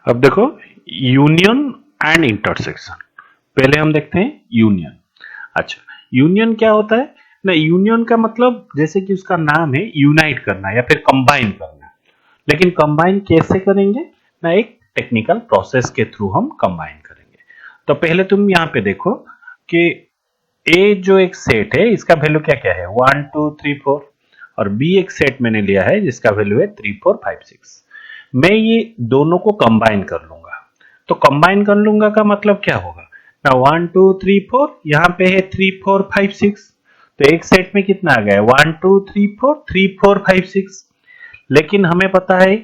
अब देखो union and intersection. पहले हम देखते हैं यूनियन। अच्छा, यूनियन क्या होता है ना? यूनियन का मतलब जैसे कि उसका नाम है यूनाइट करना या फिर कंबाइन करना। लेकिन कंबाइन कैसे करेंगे ना? एक टेक्निकल प्रोसेस के थ्रू हम कंबाइन करेंगे। तो पहले तुम यहाँ पे देखो कि ए जो एक सेट है इसका वैल्यू क्या क्या है, 1 2 3 4, और बी एक सेट मैंने लिया है जिसका वैल्यू है 3 4 5 6। मैं ये दोनों को कंबाइन कर लूंगा। तो कंबाइन कर लूंगा का मतलब क्या होगा ना? 1 2 3 4, यहाँ पे है 3 4 5 6। तो एक सेट में कितना आ गया? 1 2 3 4 3 4 5 6। लेकिन हमें पता है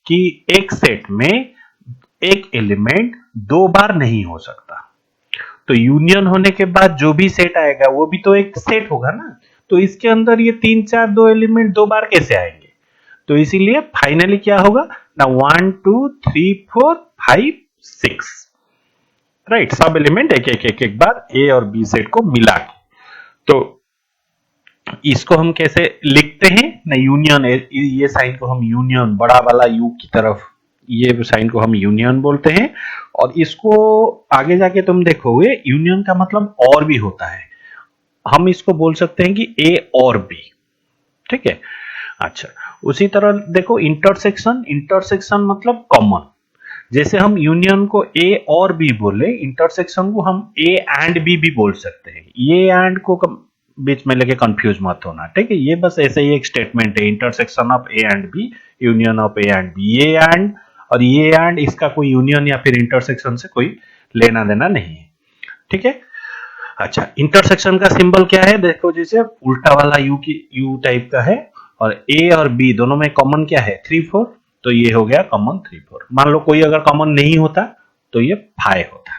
कि एक सेट में एक एलिमेंट दो बार नहीं हो सकता। तो यूनियन होने के बाद जो भी सेट आएगा वो भी तो एक सेट होगा ना। तो इसके अंदर ये 3 4 दो एलिमेंट दो बार कैसे आएंगे? तो इसीलिए फाइनली क्या होगा ना? 1 2 3 4 5 6, राइट। सब एलिमेंट एक एक एक एक बार ए और बी सेट को मिला के। तो इसको हम कैसे लिखते हैं ना? यूनियन, ये साइन को हम यूनियन, बड़ा वाला यू की तरफ, ये साइन को हम यूनियन बोलते हैं। और इसको आगे जाके तुम देखोगे यूनियन का मतलब और भी होता है। हम इसको बोल सकते हैं कि ए और बी, ठीक है। अच्छा, उसी तरह देखो इंटरसेक्शन। इंटरसेक्शन मतलब कॉमन। जैसे हम यूनियन को ए और बी बोले, इंटरसेक्शन को हम ए एंड बी भी बोल सकते हैं। ये एंड को बीच में लेके कंफ्यूज मत होना, ठीक है। ये बस ऐसे ही एक स्टेटमेंट है, intersection of A and B, union of A and B. ये एंड और ये एंड, इसका कोई यूनियन या फिर इंटरसेक्शन से कोई लेना देना नहीं है, ठीक है। अच्छा, इंटरसेक्शन का सिंबल क्या है? देखो जैसे उल्टा वाला यू की यू टाइप का है, और ए और बी दोनों में कॉमन क्या है? 3 4। तो ये हो गया कॉमन 3 4। मान लो कोई अगर कॉमन नहीं होता तो ये फाई होता,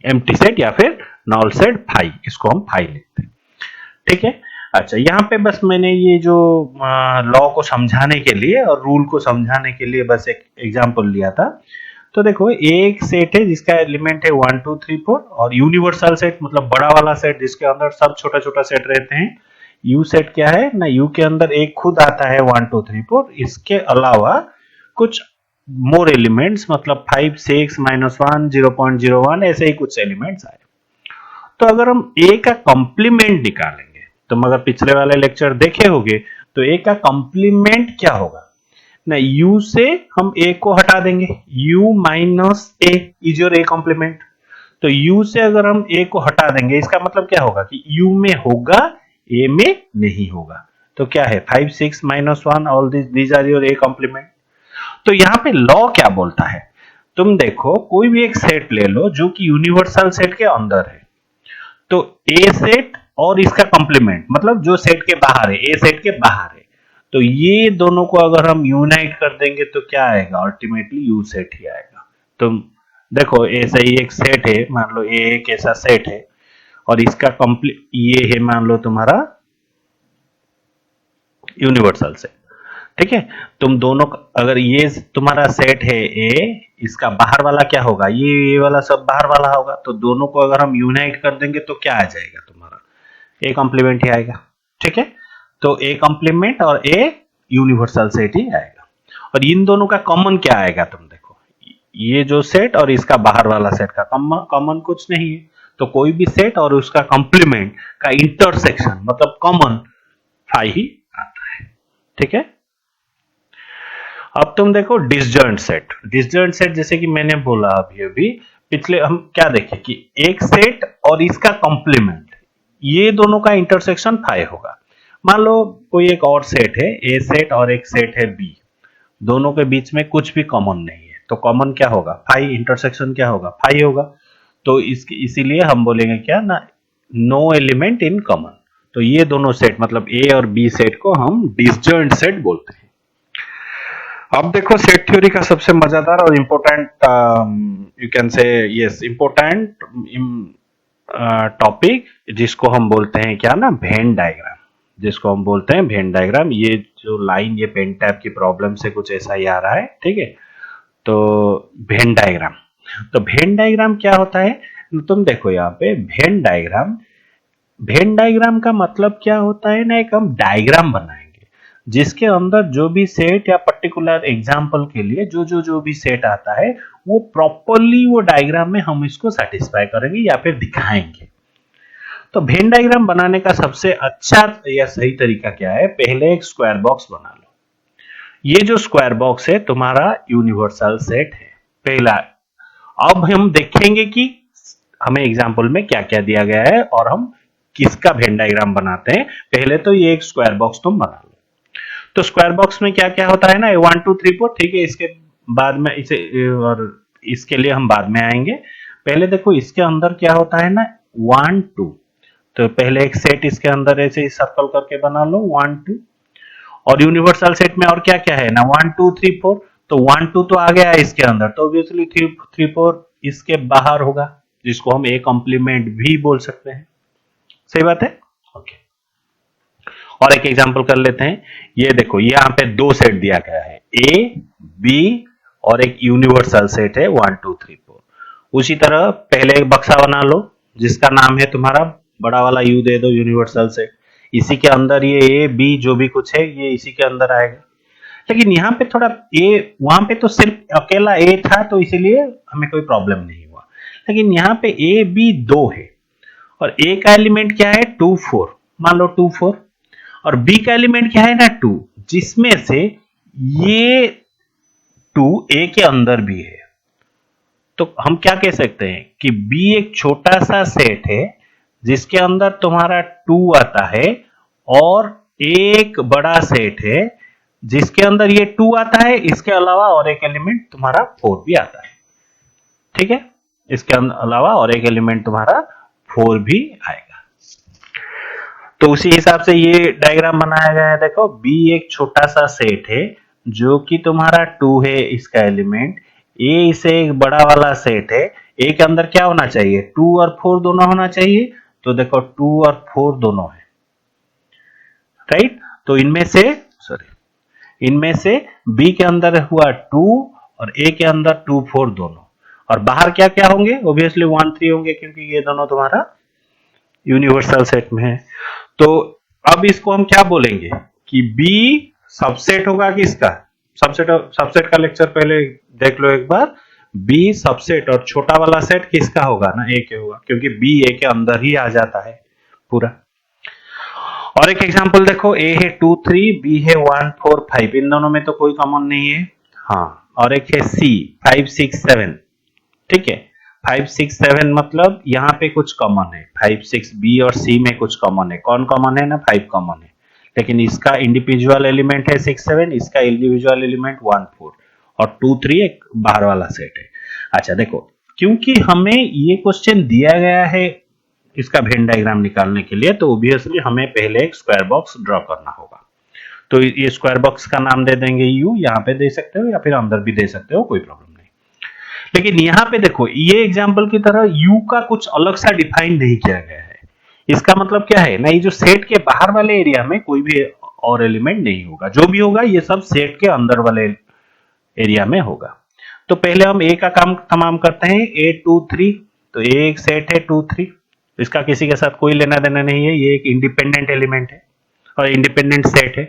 एम्प्टी सेट या फिर नॉल सेट फाई, इसको हम फाई लिखते हैं, ठीक है। अच्छा, यहाँ पे बस मैंने ये जो लॉ को समझाने के लिए और रूल को समझाने के लिए बस एक एग्जांपल लिया था। तो देखो एक सेट है जिसका एलिमेंट है 1 2 3 4, और यूनिवर्सल सेट मतलब बड़ा वाला सेट जिसके अंदर सब छोटा छोटा सेट रहते हैं। यू सेट क्या है ना? यू के अंदर एक खुद आता है 1 2 3 4, इसके अलावा कुछ मोर एलिमेंट्स मतलब 5 6 -1 0.01 ऐसे ही कुछ एलिमेंट्स आए। तो अगर हम ए का कॉम्प्लीमेंट निकालेंगे, तुम अगर पिछले वाले लेक्चर देखे होगे तो ए का कॉम्प्लीमेंट क्या होगा ना? u से हम a को हटा देंगे, u minus A is your A complement. तो u से अगर हम a को हटा देंगे, इसका मतलब क्या होगा कि u में होगा, a में नहीं होगा। तो क्या है? 5 6 -1, all these are your A complement. तो यहाँ पे लॉ क्या बोलता है? तुम देखो कोई भी एक सेट ले लो जो कि यूनिवर्सल सेट के अंदर है। तो ए सेट और इसका कॉम्प्लीमेंट मतलब जो सेट के बाहर है, ए सेट के बाहर है। तो ये दोनों को अगर हम यूनाइट कर देंगे तो क्या आएगा? अल्टीमेटली यू सेट ही आएगा। तो देखो ऐसा ही एक सेट है, मान लो ए एक ऐसा सेट है और इसका कंप्लीट ये है, मान लो तुम्हारा यूनिवर्सल सेट, ठीक है। तुम दोनों अगर ये तुम्हारा सेट है ए, इसका बाहर वाला क्या होगा? ये वाला सब बाहर वाला होगा। तो दोनों को अगर हम यूनाइट कर देंगे तो क्या आ जाएगा तुम्हारा? ए कॉम्प्लीमेंट ही आएगा, ठीक है। तो ए कॉम्प्लीमेंट और ए यूनिवर्सल सेट ही आएगा। और इन दोनों का कॉमन क्या आएगा? तुम देखो ये जो सेट और इसका बाहर वाला सेट का कॉमन कुछ नहीं है। तो कोई भी सेट और उसका कॉम्प्लीमेंट का इंटरसेक्शन मतलब कॉमन फाई ही आता है, ठीक है। अब तुम देखो डिसजॉइंट सेट। डिसजॉइंट सेट जैसे कि मैंने बोला अभी अभी, पिछले हम क्या देखे कि एक सेट और इसका कॉम्प्लीमेंट, ये दोनों का इंटरसेक्शन फाई होगा। मान लो कोई एक और सेट है, ए सेट और एक सेट है बी, दोनों के बीच में कुछ भी कॉमन नहीं है। तो कॉमन क्या होगा? फाई। इंटरसेक्शन क्या होगा? फाई होगा। तो इसीलिए हम बोलेंगे क्या ना? No element in common. तो ये दोनों सेट मतलब ए और बी सेट को हम डिसजॉइंट सेट बोलते हैं। अब देखो सेट थ्योरी का सबसे मजेदार और important, you can say yes important topic, जिसको हम बोलते हैं क्या ना? Venn diagram. जिसको हम बोलते हैं वेन डायग्राम। ये जो लाइन, ये पेन टैब की प्रॉब्लम से कुछ ऐसा ही आ रहा है, ठीक है। तो वेन डायग्राम, तो वेन डायग्राम क्या होता है? तुम देखो यहाँ पे वेन डायग्राम, वेन डायग्राम का मतलब क्या होता है ना? एक हम डायग्राम बनाएंगे जिसके अंदर जो भी सेट या पर्टिकुलर एग्जाम्पल के लिए जो भी सेट आता है वो प्रॉपरली वो डायग्राम में हम इसको सेटिस्फाई करेंगे या फिर दिखाएंगे। तो वेन डायग्राम बनाने का सबसे अच्छा या सही तरीका क्या है, पहले एक स्क्वायर बॉक्स बना लो। ये जो स्क्वायर बॉक्स है तुम्हारा यूनिवर्सल सेट है पहला। अब हम देखेंगे कि हमें एग्जाम्पल में क्या क्या दिया गया है और हम किसका वेन डायग्राम बनाते हैं। पहले तो ये एक स्क्वायर बॉक्स तुम बना लो। तो स्क्वायर बॉक्स में क्या क्या होता है ना, 1 2 3 4, ठीक है। इसके बाद में इसे और इसके लिए हम बाद में आएंगे। पहले देखो इसके अंदर क्या होता है ना, 1 2। तो पहले एक सेट इसके अंदर ऐसे सर्कल करके बना लो 1 2। और यूनिवर्सल सेट में और क्या क्या है ना, 1 2 3 4। तो 1 2 तो आ गया है इसके अंदर, तो ऑब्वियसली 3 4 इसके बाहर होगा, जिसको हम ए कॉम्प्लीमेंट भी बोल सकते हैं। सही बात है, ओके। और एक एग्जांपल कर लेते हैं। ये देखो यहाँ पे दो सेट दिया गया है, ए बी और एक यूनिवर्सल सेट है 1 2 3 4। उसी तरह पहले एक बक्सा बना लो जिसका नाम है तुम्हारा, बड़ा वाला यू दे दो, यूनिवर्सल सेट। इसी के अंदर ये ए बी जो भी कुछ है ये इसी के अंदर आएगा। लेकिन यहाँ पे थोड़ा ए, वहां पे तो सिर्फ अकेला ए था तो इसीलिए हमें कोई प्रॉब्लम नहीं हुआ। लेकिन यहाँ पे ए बी दो है और ए का एलिमेंट क्या है 2 4, मान लो 2 4। और बी का एलिमेंट क्या है ना 2, जिसमें से ये 2 ए के अंदर भी है। तो हम क्या कह सकते हैं कि बी एक छोटा सा सेट है जिसके अंदर तुम्हारा 2 आता है, और एक बड़ा सेट है जिसके अंदर ये 2 आता है, इसके अलावा और एक एलिमेंट तुम्हारा 4 भी आता है। ठीक है, इसके अलावा और एक एलिमेंट तुम्हारा 4 भी आएगा। तो उसी हिसाब से ये डायग्राम बनाया गया है। देखो बी एक छोटा सा सेट है जो कि तुम्हारा 2 है इसका एलिमेंट, ए इसे एक बड़ा वाला सेट है। ए के अंदर क्या होना चाहिए, 2 और 4 दोनों होना चाहिए। तो देखो 2 और 4 दोनों है, राइट। तो इनमें से बी के अंदर हुआ 2 और ए के अंदर 2 4 दोनों। और बाहर क्या क्या होंगे, ऑब्वियसली 1 3 होंगे क्योंकि ये दोनों तुम्हारा यूनिवर्सल सेट में है। तो अब इसको हम क्या बोलेंगे कि बी सबसेट होगा किसका, सबसेट का लेक्चर पहले देख लो एक बार। बी सबसेट और छोटा वाला सेट किसका होगा ना, ए के होगा, क्योंकि बी ए के अंदर ही आ जाता है पूरा। और एक एग्जांपल देखो, ए है 2 3, बी है 1 4 5, इन दोनों में तो कोई कॉमन नहीं है। हाँ, और एक है सी 5 6 7, ठीक है। 5 6 7 मतलब यहाँ पे कुछ कॉमन है, 5 6 बी और सी में कुछ कॉमन है। कौन कॉमन है ना, 5 कॉमन है। लेकिन इसका इंडिविजुअल एलिमेंट है 6 7, इसका इंडिविजुअल एलिमेंट 1 4 और 2 3 एक बाहर वाला सेट है। अच्छा देखो, क्योंकि हमें ये क्वेश्चन दिया गया है इसका वेन डायग्राम निकालने के लिए, तो ऑब्वियसली हमें पहले एक स्क्वायर बॉक्स ड्रॉ करना होगा। तो ये स्क्वायर बॉक्स का नाम दे देंगे यू, यहाँ पे दे सकते हो या फिर अंदर भी दे सकते हो, कोई प्रॉब्लम नहीं। लेकिन यहाँ पे देखो ये एग्जाम्पल की तरह यू का कुछ अलग सा डिफाइन नहीं किया गया है। इसका मतलब क्या है ना, ये जो सेट के बाहर वाले एरिया में कोई भी और एलिमेंट नहीं होगा, जो भी होगा ये सब सेट के अंदर वाले एरिया में होगा। तो पहले हम ए का काम तमाम करते हैं, ए 2 3। तो ए एक सेट है 2 3, इसका किसी के साथ कोई लेना देना नहीं है, ये एक इंडिपेंडेंट एलिमेंट है और इंडिपेंडेंट सेट है।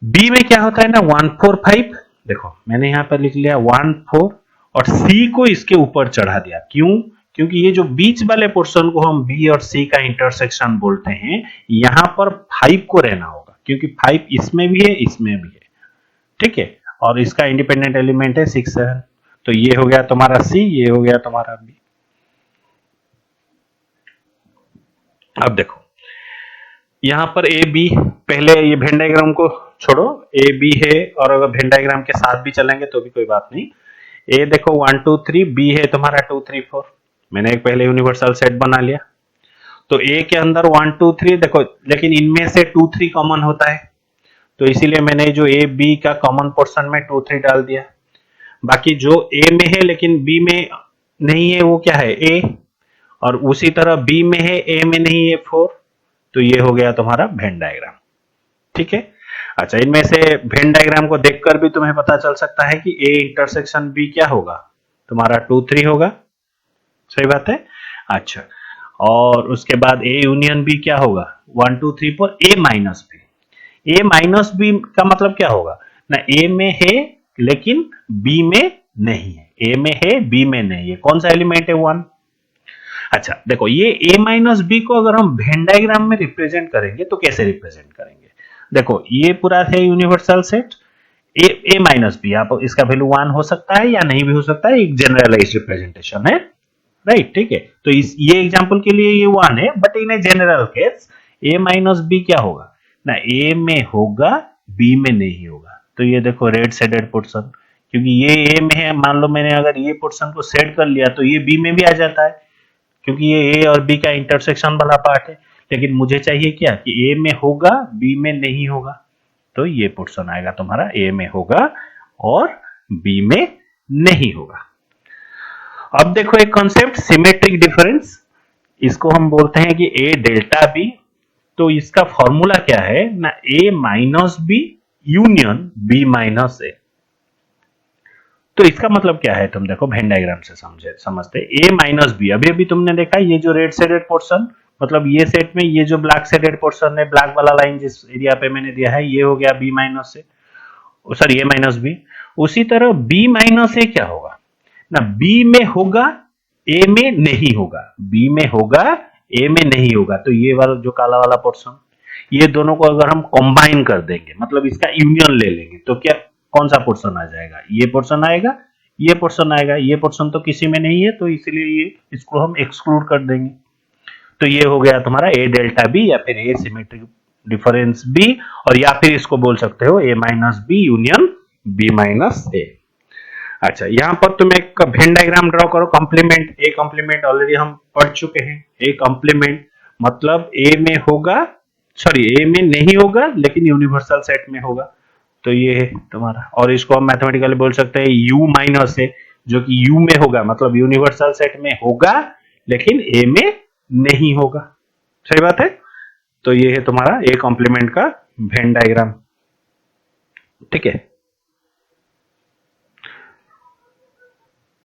बी में क्या होता है ना 1 4 5, देखो मैंने यहां पर लिख लिया 1 4 और सी को इसके ऊपर चढ़ा दिया। क्यों, क्योंकि ये जो बीच वाले पोर्शन को हम बी और सी का इंटरसेक्शन बोलते हैं, यहां पर 5 को रहना होगा, क्योंकि 5 इसमें भी है इसमें भी है, ठीक है। और इसका इंडिपेंडेंट एलिमेंट है 6 7। तो ये हो गया तुम्हारा सी, ये हो गया तुम्हारा बी। अब देखो यहां पर ए बी, पहले ये वेन डायग्राम को छोड़ो, ए बी है और अगर वेन डायग्राम के साथ भी चलेंगे तो भी कोई बात नहीं। ए देखो 1 2 3, बी है तुम्हारा 2 3 4, मैंने एक पहले यूनिवर्सल सेट बना लिया। तो ए के अंदर 1 2 3 देखो, लेकिन इनमें से 2 3 कॉमन होता है, तो इसीलिए मैंने जो ए बी का कॉमन पोर्शन में 2 3 डाल दिया। बाकी जो ए में है लेकिन बी में नहीं है वो क्या है, ए। और उसी तरह बी में है ए में नहीं है 4। तो ये हो गया तुम्हारा वेन डायग्राम, ठीक है। अच्छा, इनमें से वेन डायग्राम को देखकर भी तुम्हें पता चल सकता है कि ए इंटरसेक्शन बी क्या होगा, तुम्हारा 2 3 होगा, सही बात है। अच्छा, और उसके बाद ए यूनियन बी क्या होगा 1 2 3 4, ए माइनस बी। ए माइनस बी का मतलब क्या होगा ना, ए में है लेकिन बी में नहीं है, ए में है बी में नहीं है, कौन सा एलिमेंट है, 1। अच्छा देखो, ये a माइनस बी को अगर हम वेन डायग्राम में रिप्रेजेंट करेंगे तो कैसे रिप्रेजेंट करेंगे, देखो ये पूरा है यूनिवर्सल सेट, ए माइनस बी, आप इसका वैल्यू 1 हो सकता है या नहीं भी हो सकता है, एक जनरलाइज रिप्रेजेंटेशन है, राइट, ठीक है। तो ये एग्जांपल के लिए ये 1 है, but in a general case A minus B क्या होगा ना, ए में होगा बी में नहीं होगा। तो ये देखो रेड शेडेड पोर्शन, क्योंकि ये ए में है, मान लो मैंने अगर ये पोर्शन को सेट कर लिया तो ये बी में भी आ जाता है, क्योंकि ये ए और बी का इंटरसेक्शन वाला पार्ट है। लेकिन मुझे चाहिए क्या कि ए में होगा बी में नहीं होगा, तो ये पोर्शन आएगा तुम्हारा, ए में होगा और बी में नहीं होगा। अब देखो एक कॉन्सेप्ट सिमेट्रिक डिफरेंस, इसको हम बोलते हैं कि ए डेल्टा बी। तो इसका फॉर्मूला क्या है ना, A minus B union B minus A. तो इसका मतलब क्या है, तुम देखो वेन डायग्राम से समझते, ए माइनस बी, अभी अभी तुमने देखा ये जो रेड शेडेड पोर्शन, मतलब ये सेट में ये जो ब्लैक शेडेड पोर्शन है, ब्लैक वाला लाइन जिस एरिया पे मैंने दिया है, ये हो गया बी माइनस ए, सॉरी ए माइनस बी। उसी तरह बी माइनस ए क्या होगा ना, बी में होगा ए में नहीं होगा, बी में होगा ए में नहीं होगा। तो ये वाला जो काला वाला पोर्शन, ये दोनों को अगर हम कंबाइन कर देंगे, मतलब इसका यूनियन ले लेंगे, तो क्या कौन सा पोर्शन आ जाएगा, ये पोर्शन आएगा, ये पोर्शन आएगा, ये पोर्शन तो किसी में नहीं है, तो इसलिए ये इसको हम एक्सक्लूड कर देंगे। तो ये हो गया तुम्हारा ए डेल्टा बी, या फिर ए सिमेट्रिक डिफरेंस बी, और या फिर इसको बोल सकते हो A minus B union B minus A. अच्छा, यहां पर तुम एक वेन डायग्राम ड्रॉ करो, कॉम्प्लीमेंट, ए कॉम्प्लीमेंट ऑलरेडी हम पढ़ चुके हैं। ए कॉम्प्लीमेंट मतलब ए में होगा, सॉरी ए में नहीं होगा लेकिन यूनिवर्सल सेट में होगा, तो ये है तुम्हारा। और इसको हम मैथमेटिकली बोल सकते हैं यू माइनस ए, जो कि यू में होगा, मतलब यूनिवर्सल सेट में होगा लेकिन ए में नहीं होगा, सही बात है। तो ये है तुम्हारा ए कॉम्प्लीमेंट का वेन डायग्राम, ठीक है।